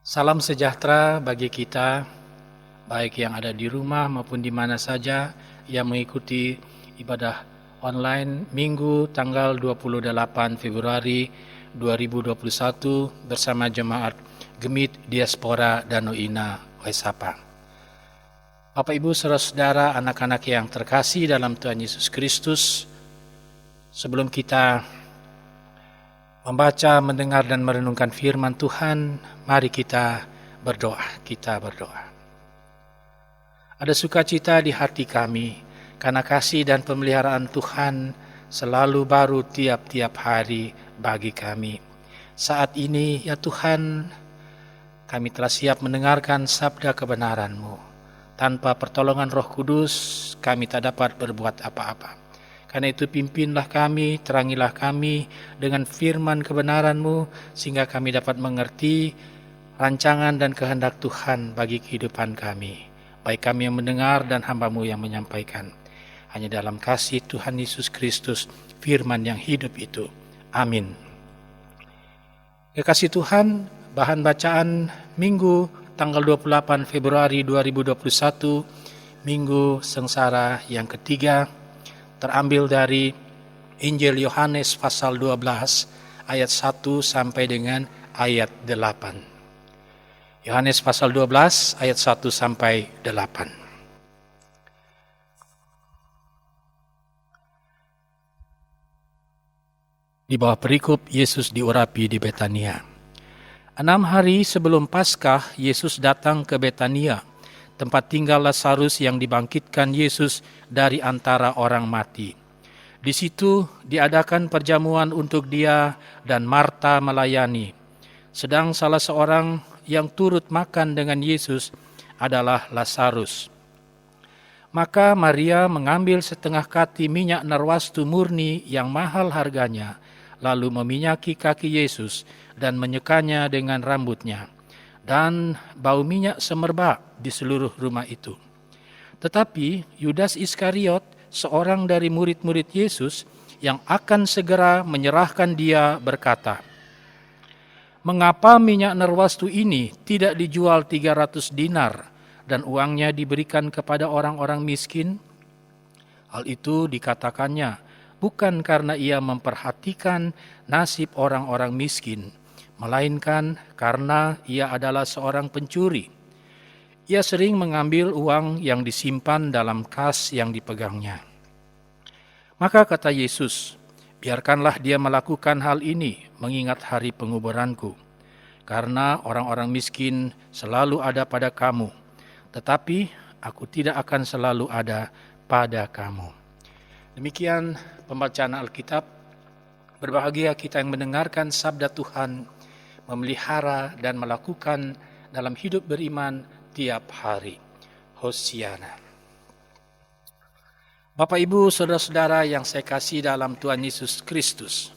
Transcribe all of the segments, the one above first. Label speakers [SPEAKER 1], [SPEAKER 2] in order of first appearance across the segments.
[SPEAKER 1] Salam sejahtera bagi kita, baik yang ada di rumah maupun di mana saja yang mengikuti ibadah online Minggu tanggal 28 Februari 2021 bersama Jemaat Gemit Diaspora Danau Ina Waisapa. Bapak Ibu saudara-saudara, anak-anak yang terkasih dalam Tuhan Yesus Kristus, sebelum kita membaca, mendengar, dan merenungkan firman Tuhan, mari kita berdoa. Ada sukacita di hati kami, karena kasih dan pemeliharaan Tuhan selalu baru tiap-tiap hari bagi kami. Saat ini, ya Tuhan, kami telah siap mendengarkan sabda kebenaran-Mu. Tanpa pertolongan Roh Kudus, kami tak dapat berbuat apa-apa. Karena itu pimpinlah kami, terangilah kami dengan firman kebenaran-Mu, sehingga kami dapat mengerti rancangan dan kehendak Tuhan bagi kehidupan kami. Baik kami yang mendengar dan hamba-Mu yang menyampaikan. Hanya dalam kasih Tuhan Yesus Kristus, firman yang hidup itu. Amin. Kekasih Tuhan, bahan bacaan Minggu tanggal 28 Februari 2021, Minggu Sengsara yang ketiga, terambil dari Injil Yohanes pasal 12 ayat 1 sampai dengan ayat 8. Yohanes pasal 12 ayat 1 sampai 8. Di bawah perikop Yesus diurapi di Betania. 6 hari sebelum Paskah, Yesus datang ke Betania, tempat tinggal Lazarus yang dibangkitkan Yesus dari antara orang mati. Di situ diadakan perjamuan untuk dia dan Marta melayani. Sedang salah seorang yang turut makan dengan Yesus adalah Lazarus. Maka Maria mengambil setengah kati minyak narwastu murni yang mahal harganya, lalu meminyaki kaki Yesus dan menyekanya dengan rambutnya. Dan bau minyak semerbak di seluruh rumah itu. Tetapi Yudas Iskariot, seorang dari murid-murid Yesus yang akan segera menyerahkan dia, berkata, "Mengapa minyak narwastu ini tidak dijual 300 dinar dan uangnya diberikan kepada orang-orang miskin?" Hal itu dikatakannya bukan karena ia memperhatikan nasib orang-orang miskin, melainkan karena ia adalah seorang pencuri. Ia sering mengambil uang yang disimpan dalam kas yang dipegangnya. Maka kata Yesus, "Biarkanlah dia melakukan hal ini mengingat hari penguburanku. Karena orang-orang miskin selalu ada pada kamu, tetapi aku tidak akan selalu ada pada kamu." Demikian pembacaan Alkitab. Berbahagia kita yang mendengarkan sabda Tuhan, memelihara dan melakukan dalam hidup beriman tiap hari. Hosiana. Bapak Ibu saudara-saudara yang saya kasih dalam Tuhan Yesus Kristus,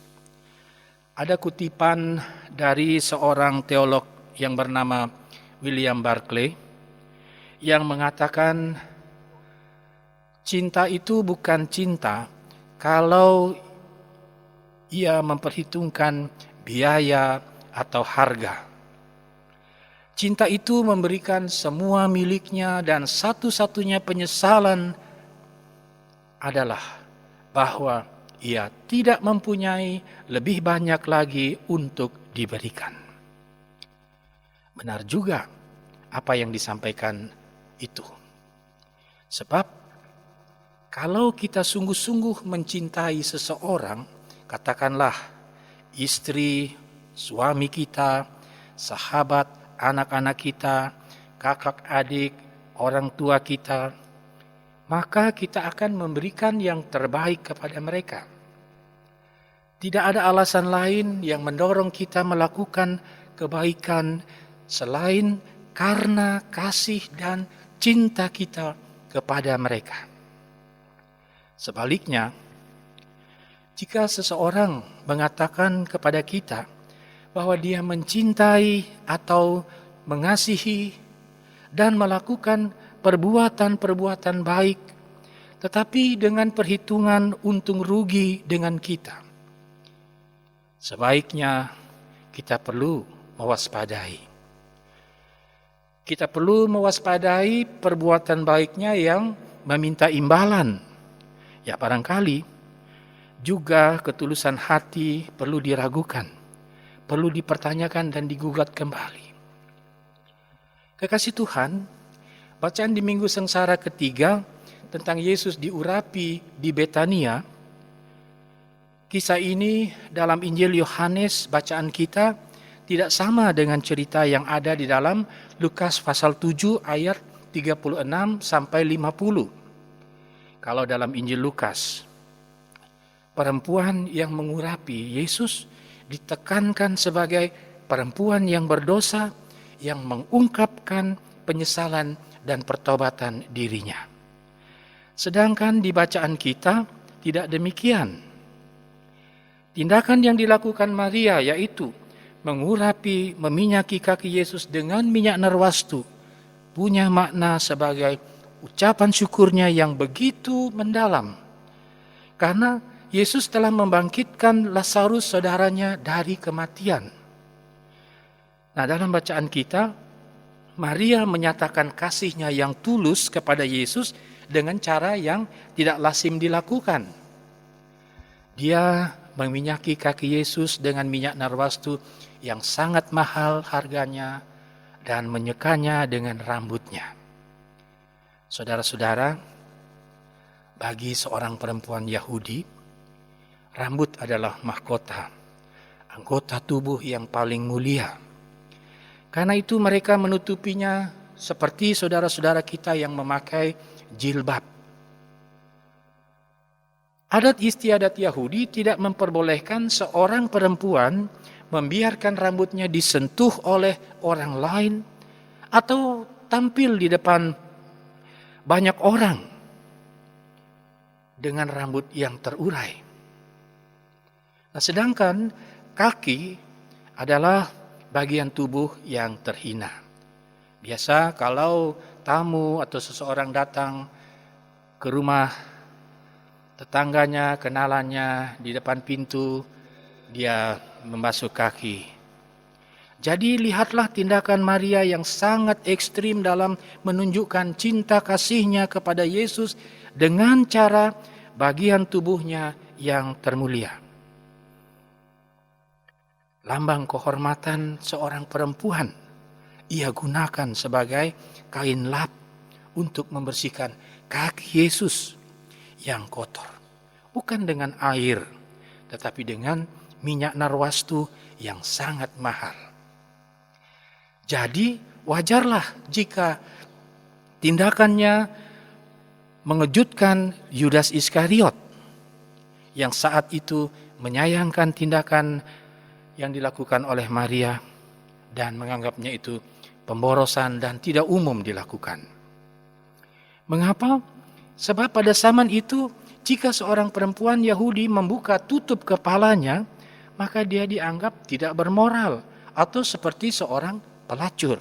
[SPEAKER 1] ada kutipan dari seorang teolog yang bernama William Barclay yang mengatakan, cinta itu bukan cinta kalau ia memperhitungkan biaya atau harga. Cinta itu memberikan semua miliknya dan satu-satunya penyesalan adalah bahwa ia tidak mempunyai lebih banyak lagi untuk diberikan. Benar juga apa yang disampaikan itu. Sebab kalau kita sungguh-sungguh mencintai seseorang, katakanlah istri, suami kita, sahabat, anak-anak kita, kakak adik, orang tua kita, maka kita akan memberikan yang terbaik kepada mereka. Tidak ada alasan lain yang mendorong kita melakukan kebaikan selain karena kasih dan cinta kita kepada mereka. Sebaliknya, jika seseorang mengatakan kepada kita bahwa dia mencintai atau mengasihi dan melakukan perbuatan-perbuatan baik, tetapi dengan perhitungan untung rugi dengan kita, sebaiknya kita perlu mewaspadai. Kita perlu mewaspadai perbuatan baiknya yang meminta imbalan. Ya, barangkali juga ketulusan hati perlu diragukan, perlu dipertanyakan dan digugat kembali. Kekasih Tuhan, bacaan di Minggu Sengsara ketiga tentang Yesus diurapi di Betania. Kisah ini dalam Injil Yohanes bacaan kita tidak sama dengan cerita yang ada di dalam Lukas pasal 7 ayat 36 sampai 50. Kalau dalam Injil Lukas, perempuan yang mengurapi Yesus ditekankan sebagai perempuan yang berdosa yang mengungkapkan penyesalan dan pertobatan dirinya. Sedangkan di bacaan kita tidak demikian. Tindakan yang dilakukan Maria yaitu mengurapi, meminyaki kaki Yesus dengan minyak narwastu punya makna sebagai ucapan syukurnya yang begitu mendalam. Karena Yesus telah membangkitkan Lazarus saudaranya dari kematian. Nah, dalam bacaan kita, Maria menyatakan kasihnya yang tulus kepada Yesus dengan cara yang tidak lazim dilakukan. Dia meminyaki kaki Yesus dengan minyak narwastu yang sangat mahal harganya dan menyekanya dengan rambutnya. Saudara-saudara, bagi seorang perempuan Yahudi, rambut adalah mahkota, anggota tubuh yang paling mulia. Karena itu mereka menutupinya seperti saudara-saudara kita yang memakai jilbab. Adat istiadat Yahudi tidak memperbolehkan seorang perempuan membiarkan rambutnya disentuh oleh orang lain atau tampil di depan banyak orang dengan rambut yang terurai. Nah, sedangkan kaki adalah bagian tubuh yang terhina. Biasa kalau tamu atau seseorang datang ke rumah tetangganya, kenalannya di depan pintu, dia membasuh kaki. Jadi lihatlah tindakan Maria yang sangat ekstrim dalam menunjukkan cinta kasihnya kepada Yesus dengan cara bagian tubuhnya yang termulia. Lambang kehormatan seorang perempuan ia gunakan sebagai kain lap untuk membersihkan kaki Yesus yang kotor. Bukan dengan air, tetapi dengan minyak narwastu yang sangat mahal. Jadi wajarlah jika tindakannya mengejutkan Yudas Iskariot yang saat itu menyayangkan tindakan yang dilakukan oleh Maria dan menganggapnya itu pemborosan dan tidak umum dilakukan. Mengapa? Sebab pada zaman itu jika seorang perempuan Yahudi membuka tutup kepalanya, maka dia dianggap tidak bermoral atau seperti seorang pelacur.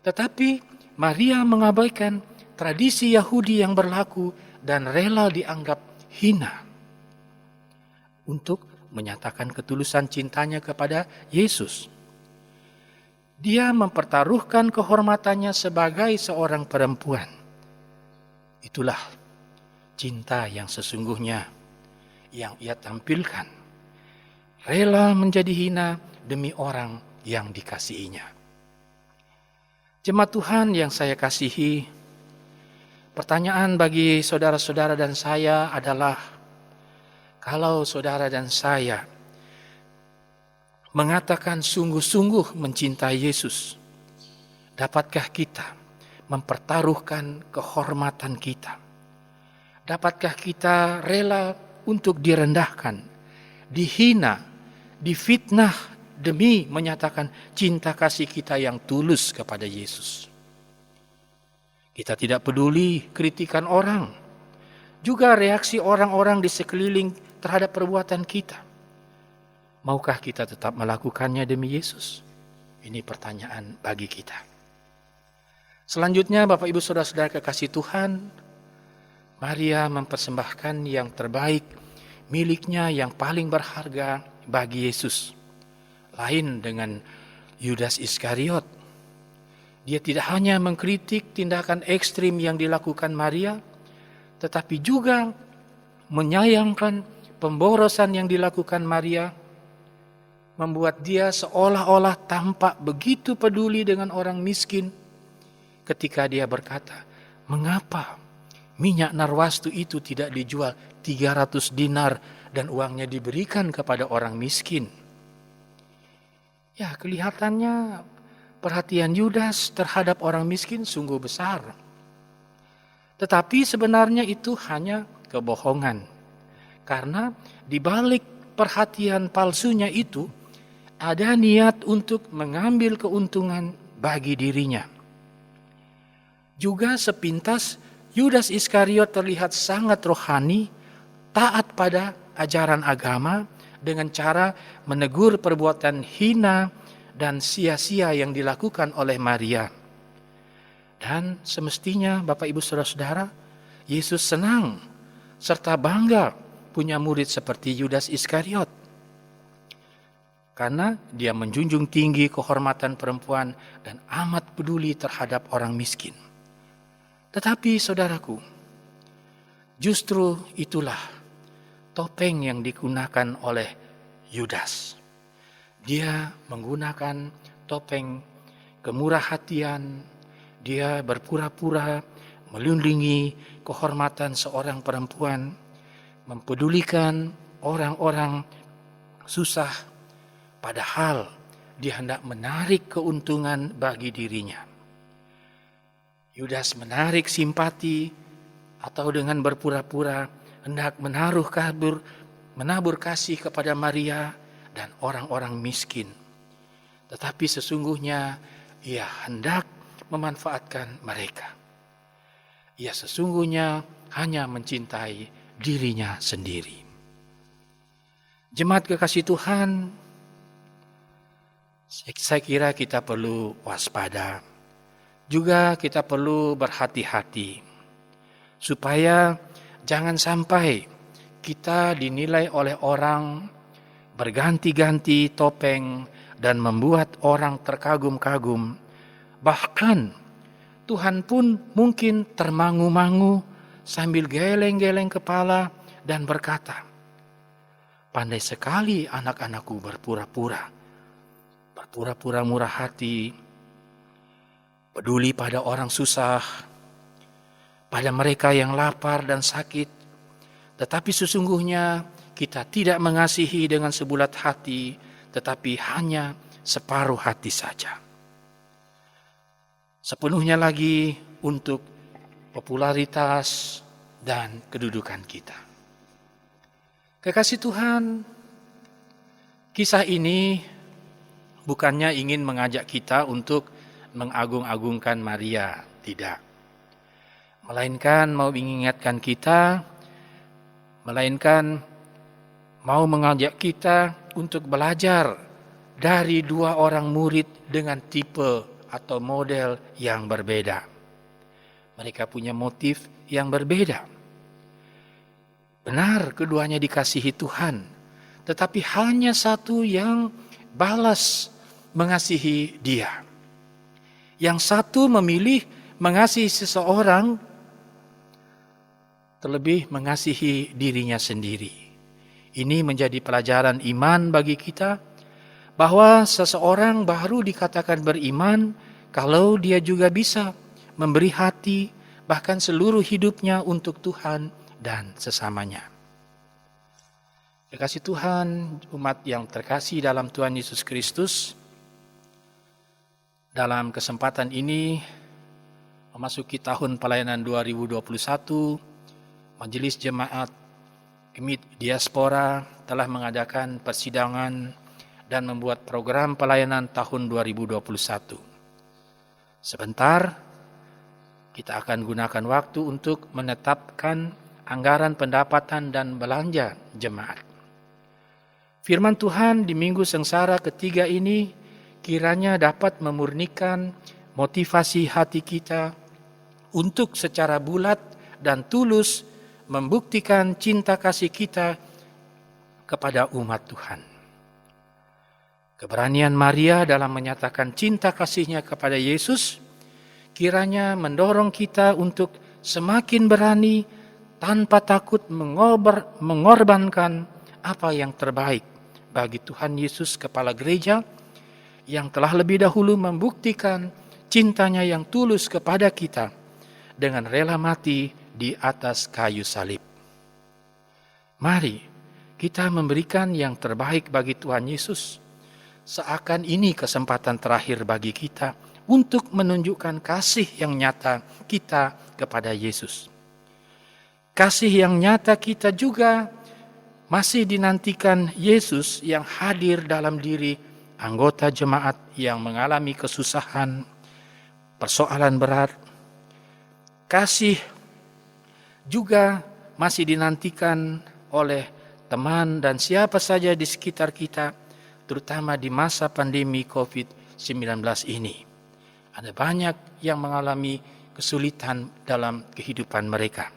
[SPEAKER 1] Tetapi Maria mengabaikan tradisi Yahudi yang berlaku dan rela dianggap hina untuk menyatakan ketulusan cintanya kepada Yesus. Dia mempertaruhkan kehormatannya sebagai seorang perempuan. Itulah cinta yang sesungguhnya yang ia tampilkan. Rela menjadi hina demi orang yang dikasihinya. Jemaat Tuhan yang saya kasihi, pertanyaan bagi saudara-saudara dan saya adalah, kalau saudara dan saya mengatakan sungguh-sungguh mencintai Yesus, dapatkah kita mempertaruhkan kehormatan kita? Dapatkah kita rela untuk direndahkan, dihina, difitnah demi menyatakan cinta kasih kita yang tulus kepada Yesus? Kita tidak peduli kritikan orang, juga reaksi orang-orang di sekeliling terhadap perbuatan kita. Maukah kita tetap melakukannya demi Yesus? Ini pertanyaan bagi kita. Selanjutnya, Bapak Ibu Saudara-saudara kekasih Tuhan, Maria mempersembahkan yang terbaik miliknya yang paling berharga bagi Yesus. Lain dengan Yudas Iskariot Dia tidak hanya mengkritik tindakan ekstrim yang dilakukan Maria, tetapi juga menyayangkan pemborosan yang dilakukan Maria, membuat dia seolah-olah tampak begitu peduli dengan orang miskin ketika dia berkata, mengapa minyak narwastu itu tidak dijual 300 dinar dan uangnya diberikan kepada orang miskin? Ya, kelihatannya perhatian Yudas terhadap orang miskin sungguh besar. Tetapi sebenarnya itu hanya kebohongan. Karena di balik perhatian palsunya itu ada niat untuk mengambil keuntungan bagi dirinya. Juga sepintas Yudas Iskariot terlihat sangat rohani, taat pada ajaran agama dengan cara menegur perbuatan hina dan sia-sia yang dilakukan oleh Maria. Dan semestinya Bapak Ibu Saudara-saudara, Yesus senang serta bangga punya murid seperti Yudas Iskariot. Karena dia menjunjung tinggi kehormatan perempuan dan amat peduli terhadap orang miskin. Tetapi saudaraku, justru itulah topeng yang digunakan oleh Yudas. Dia menggunakan topeng kemurahhatian. Dia berpura-pura melindungi kehormatan seorang perempuan, mempedulikan orang-orang susah, padahal dia hendak menarik keuntungan bagi dirinya. Yudas menarik simpati atau dengan berpura-pura hendak menabur kasih kepada Maria dan orang-orang miskin. Tetapi sesungguhnya ia hendak memanfaatkan mereka. Ia sesungguhnya hanya mencintai dirinya sendiri. Jemaat kekasih Tuhan, saya kira kita perlu waspada. Juga kita perlu berhati-hati. Supaya jangan sampai kita dinilai oleh orang berganti-ganti topeng dan membuat orang terkagum-kagum. Bahkan Tuhan pun mungkin termangu-mangu sambil geleng-geleng kepala dan berkata, pandai sekali anak-anakku berpura-pura murah hati, peduli pada orang susah, pada mereka yang lapar dan sakit. Tetapi sesungguhnya kita tidak mengasihi dengan sebulat hati, tetapi hanya separuh hati saja. Sepenuhnya lagi untuk popularitas dan kedudukan kita. Kekasih Tuhan, kisah ini bukannya ingin mengajak kita untuk mengagung-agungkan Maria, tidak. Melainkan mau mengingatkan kita, melainkan mau mengajak kita untuk belajar dari dua orang murid dengan tipe atau model yang berbeda. Mereka punya motif yang berbeda. Benar keduanya dikasihi Tuhan, tetapi hanya satu yang balas mengasihi dia. Yang satu memilih mengasihi seseorang terlebih mengasihi dirinya sendiri. Ini menjadi pelajaran iman bagi kita bahwa seseorang baru dikatakan beriman kalau dia juga bisa memberi hati bahkan seluruh hidupnya untuk Tuhan dan sesamanya. Kekasih Tuhan, umat yang terkasih dalam Tuhan Yesus Kristus, dalam kesempatan ini memasuki tahun pelayanan 2021, Majelis Jemaat Gemit Diaspora telah mengadakan persidangan dan membuat program pelayanan tahun 2021. Sebentar, kita akan gunakan waktu untuk menetapkan anggaran pendapatan dan belanja jemaat. Firman Tuhan di Minggu Sengsara ketiga ini kiranya dapat memurnikan motivasi hati kita untuk secara bulat dan tulus membuktikan cinta kasih kita kepada umat Tuhan. Keberanian Maria dalam menyatakan cinta kasihnya kepada Yesus kiranya mendorong kita untuk semakin berani tanpa takut mengorbankan apa yang terbaik bagi Tuhan Yesus Kepala Gereja yang telah lebih dahulu membuktikan cintanya yang tulus kepada kita dengan rela mati di atas kayu salib. Mari kita memberikan yang terbaik bagi Tuhan Yesus, seakan ini kesempatan terakhir bagi kita untuk menunjukkan kasih yang nyata kita kepada Yesus. Kasih yang nyata kita juga masih dinantikan Yesus yang hadir dalam diri anggota jemaat yang mengalami kesusahan, persoalan berat. Kasih juga masih dinantikan oleh teman dan siapa saja di sekitar kita, terutama di masa pandemi COVID-19 ini. Ada banyak yang mengalami kesulitan dalam kehidupan mereka.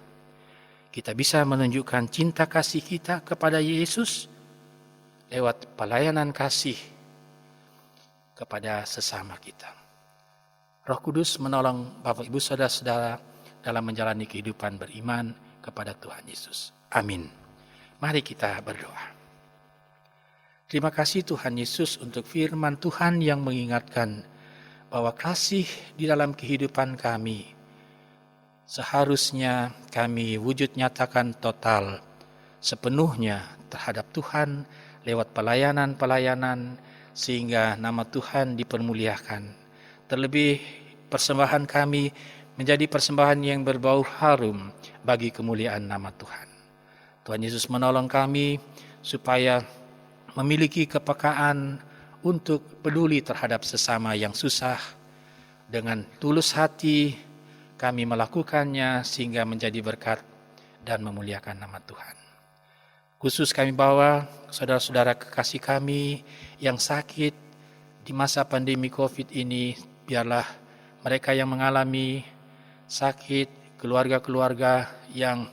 [SPEAKER 1] Kita bisa menunjukkan cinta kasih kita kepada Yesus lewat pelayanan kasih kepada sesama kita. Roh Kudus menolong Bapak Ibu Saudara-saudara dalam menjalani kehidupan beriman kepada Tuhan Yesus. Amin. Mari kita berdoa. Terima kasih Tuhan Yesus untuk firman Tuhan yang mengingatkan bahwa kasih di dalam kehidupan kami seharusnya kami wujud nyatakan total sepenuhnya terhadap Tuhan lewat pelayanan-pelayanan sehingga nama Tuhan dipermuliakan. Terlebih persembahan kami menjadi persembahan yang berbau harum bagi kemuliaan nama Tuhan. Tuhan Yesus menolong kami supaya memiliki kepekaan untuk peduli terhadap sesama yang susah. Dengan tulus hati kami melakukannya sehingga menjadi berkat dan memuliakan nama Tuhan. Khusus kami bawa saudara-saudara kekasih kami yang sakit di masa pandemi COVID ini, biarlah mereka yang mengalami sakit, keluarga-keluarga yang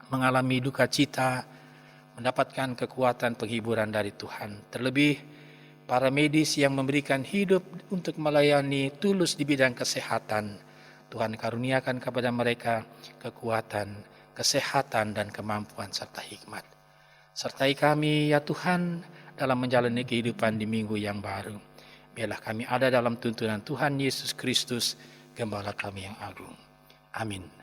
[SPEAKER 1] mengalami duka cita, mendapatkan kekuatan penghiburan dari Tuhan. Terlebih para medis yang memberikan hidup untuk melayani tulus di bidang kesehatan, Tuhan karuniakan kepada mereka kekuatan, kesehatan, dan kemampuan serta hikmat. Sertai kami ya Tuhan dalam menjalani kehidupan di minggu yang baru. Biarlah kami ada dalam tuntunan Tuhan Yesus Kristus, Gembala kami yang agung. Amin.